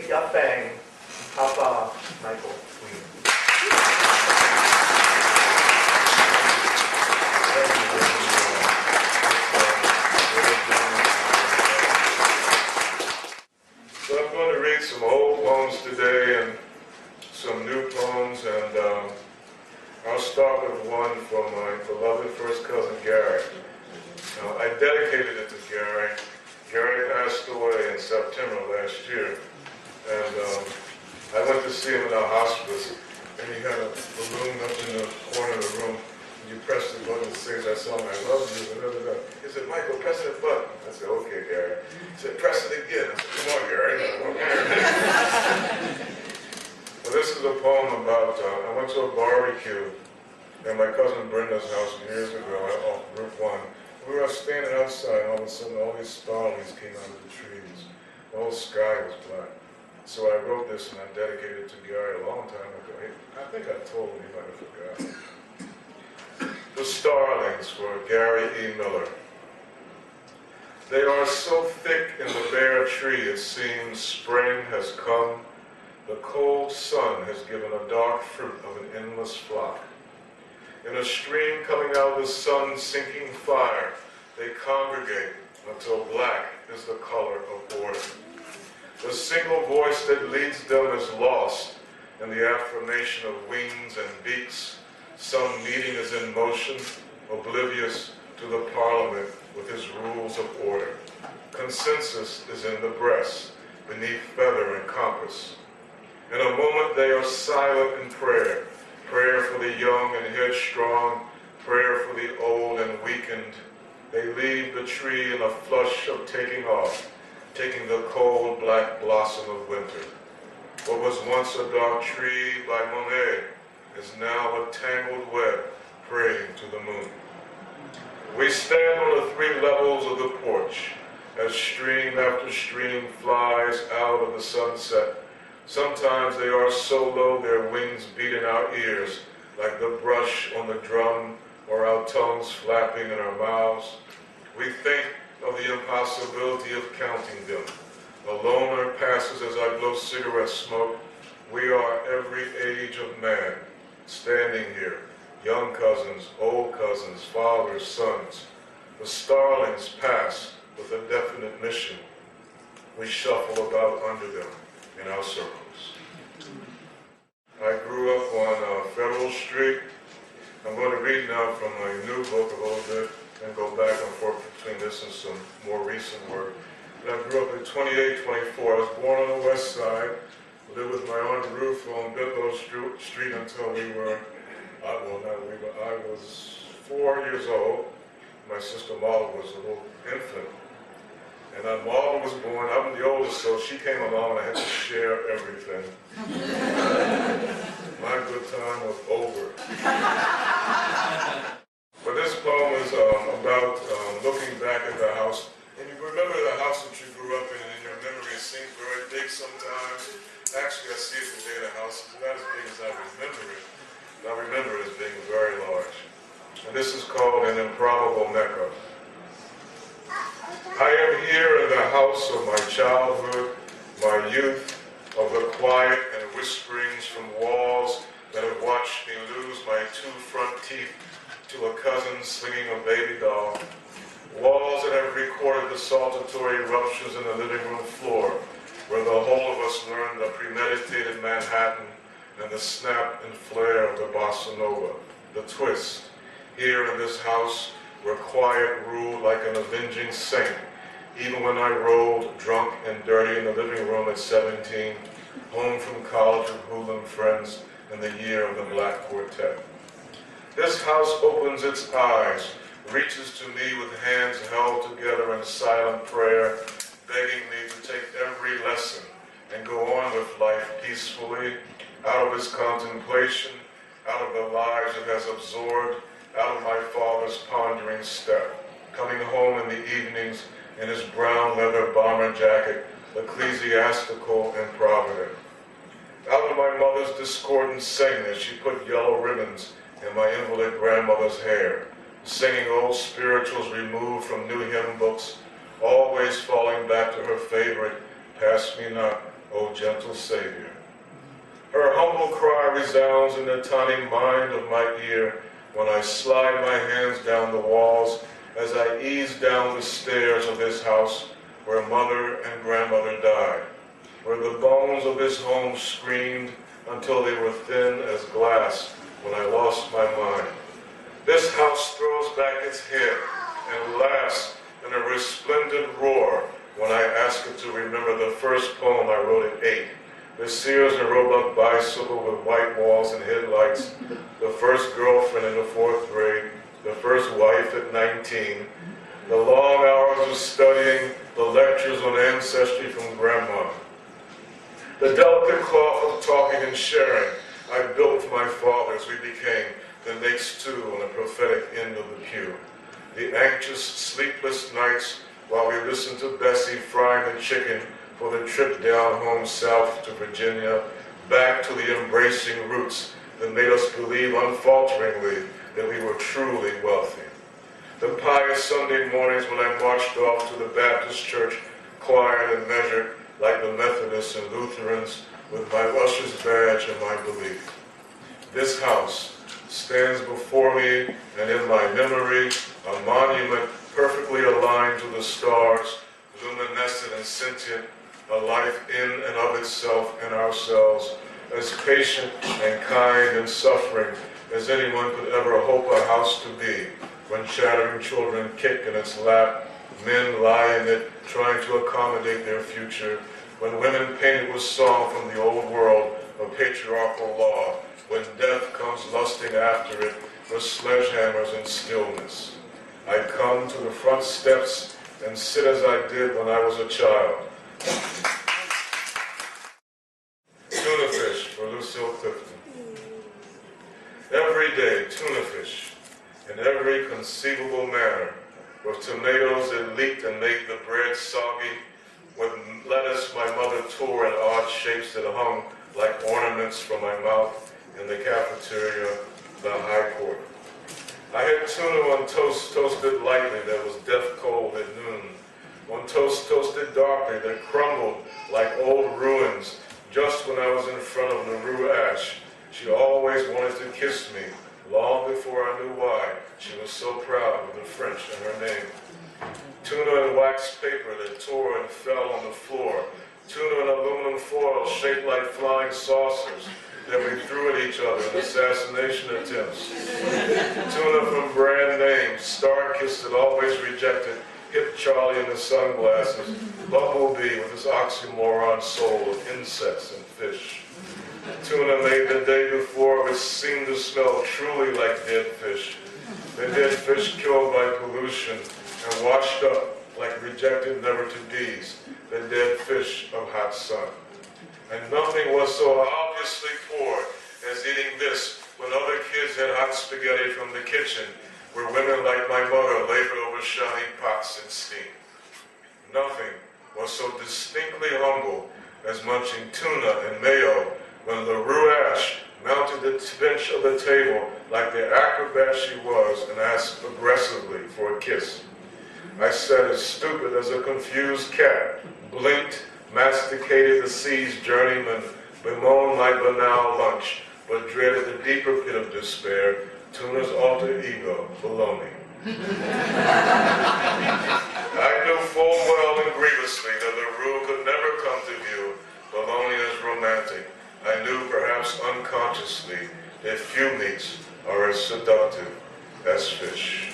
Big Ya Bang, Afaa Michael Weaver. So I'm going to read some old poems today and some new poems, and I'll start with one from my beloved first cousin Gary. I dedicated it to Gary. Gary passed away in September last year, and I went to see him in a hospice, and he had a balloon up in the corner of the room. And you press the button and sings that song, I love you, and he said, Michael, press that button. I said, okay, Gary. He said, press it again. I said, come on, Gary. Well, this is a poem about, I went to a barbecue at my cousin Brenda's house years ago off Route 1. We were standing outside, and all of a sudden all these starlings came out of the trees. The whole sky was black. So I wrote this and I dedicated it to Gary a long time ago. I think I told him, he might have forgotten. The Starlings for Gary E. Miller. They are so thick in the bare tree it seems spring has come. The cold sun has given a dark fruit of an endless flock. In a stream coming out of the sun's sinking fire, they congregate until black is the color of order. The single voice that leads them is lost in the affirmation of wings and beaks. Some meeting is in motion, oblivious to the parliament with its rules of order. Consensus is in the breast, beneath feather and compass. In a moment they are silent in prayer. Prayer for the young and headstrong, prayer for the old and weakened. They leave the tree in a flush of taking off, taking the cold black blossom of winter. What was once a dark tree by Monet is now a tangled web praying to the moon. We stand on the 3 levels of the porch as stream after stream flies out of the sunset. Sometimes they are so low their wings beat in our ears like the brush on the drum or our tongues flapping in our mouths. We think of the impossibility of counting them. A loner passes as I blow cigarette smoke. We are every age of man standing here, young cousins, old cousins, fathers, sons. The starlings pass with a definite mission. We shuffle about under them in our circles. I grew up on Federal Street. I'm going to read now from my new book a little bit and go back and forth between this and some more recent work. And I grew up at 2824. I was born on the west side, lived with my Aunt Ruth on Bidlow Street until I was 4 years old. My sister Marla was a little infant. And Marla was born, I'm the oldest, so she came along and I had to share everything. My good time was over. But this poem is about looking back at the house. And you remember the house that you grew up in, and in your memory it seems very big sometimes. Actually, I see it today, the house is not as big as I remember it. But I remember it as being very large. And this is called An Improbable Mecca. I am here in the house of my childhood, my youth, of the quiet and whisperings from walls that have watched me lose my 2 front teeth to a cousin slinging a baby doll. Walls that have recorded the saltatory ruptures in the living room floor, where the whole of us learned the premeditated Manhattan and the snap and flare of the bossa nova, the twist. Here in this house, where quiet ruled like an avenging saint, even when I rolled drunk and dirty in the living room at 17, home from college with hoodlum friends in the year of the Black Quartet. This house opens its eyes, reaches to me with hands held together in silent prayer, begging me to take every lesson and go on with life peacefully, out of its contemplation, out of the lives it has absorbed, out of my father's pondering step, coming home in the evenings in his brown leather bomber jacket, ecclesiastical and provident. Out of my mother's discordant singing as she put yellow ribbons in my invalid grandmother's hair, singing old spirituals removed from new hymn books, always falling back to her favorite, "Pass Me Not O gentle Savior. Her humble cry resounds in the tiny mind of my ear when I slide my hands down the walls as I ease down the stairs of this house where mother and grandmother died, where the bones of this home screamed until they were thin as glass when I lost my mind. This house throws back its head and laughs in a resplendent roar when I ask it to remember the first poem I wrote at 8, the Sears and Roebuck bicycle with white walls and headlights, the first girlfriend in the 4th grade, the first wife at 19, the long hours of studying, the lectures on ancestry from grandma, the delicate cloth of talking and sharing I built for my father as we became the next two on the prophetic end of the pew, the anxious, sleepless nights while we listened to Bessie frying the chicken for the trip down home south to Virginia, back to the embracing roots that made us believe unfalteringly that we were truly wealthy. The pious Sunday mornings when I marched off to the Baptist church, choired and measured like the Methodists and Lutherans with my usher's badge and my belief. This house stands before me and in my memory, a monument perfectly aligned to the stars, luminescent and sentient, a life in and of itself and ourselves, as patient and kind and suffering as anyone could ever hope a house to be, when chattering children kick in its lap, men lie in it trying to accommodate their future, when women painted with song from the old world of patriarchal law, when death comes lusting after it with sledgehammers and stillness. I come to the front steps and sit as I did when I was a child. Tuna fish for Lucille Clifton. Every day, tuna fish, in every conceivable manner, with tomatoes that leaked and made the bread soggy, with lettuce my mother tore in odd shapes that hung like ornaments from my mouth in the cafeteria, the High Court. I had tuna on toast toasted lightly that was death cold at noon, on toast toasted darkly that crumbled like old ruins just when I was in front of Naru Ash. She always wanted to kiss me, long before I knew why. She was so proud of the French in her name. Tuna in wax paper that tore and fell on the floor. Tuna in aluminum foil shaped like flying saucers that we threw at each other in assassination attempts. Tuna from brand names, Star-Kissed that always rejected, Hip Charlie in the sunglasses, Bumblebee with his oxymoron soul of insects and fish. Tuna made the day before which seemed to smell truly like dead fish. The dead fish killed by pollution and washed up like rejected never-to-be's, the dead fish of hot sun. And nothing was so obviously poor as eating this when other kids had hot spaghetti from the kitchen, where women like my mother labored over shiny pots and steam. Nothing was so distinctly humble as munching tuna and mayo when LaRue Ash mounted the bench of the table like the acrobat she was and asked aggressively for a kiss. I sat as stupid as a confused cat, blinked, masticated the sea's journeyman, bemoaned my banal lunch, but dreaded the deeper pit of despair, tuna's alter ego, baloney. I knew full well and grievously that LaRue could never come to view, baloney as romantic. I knew, perhaps unconsciously, that few meats are as seductive as fish.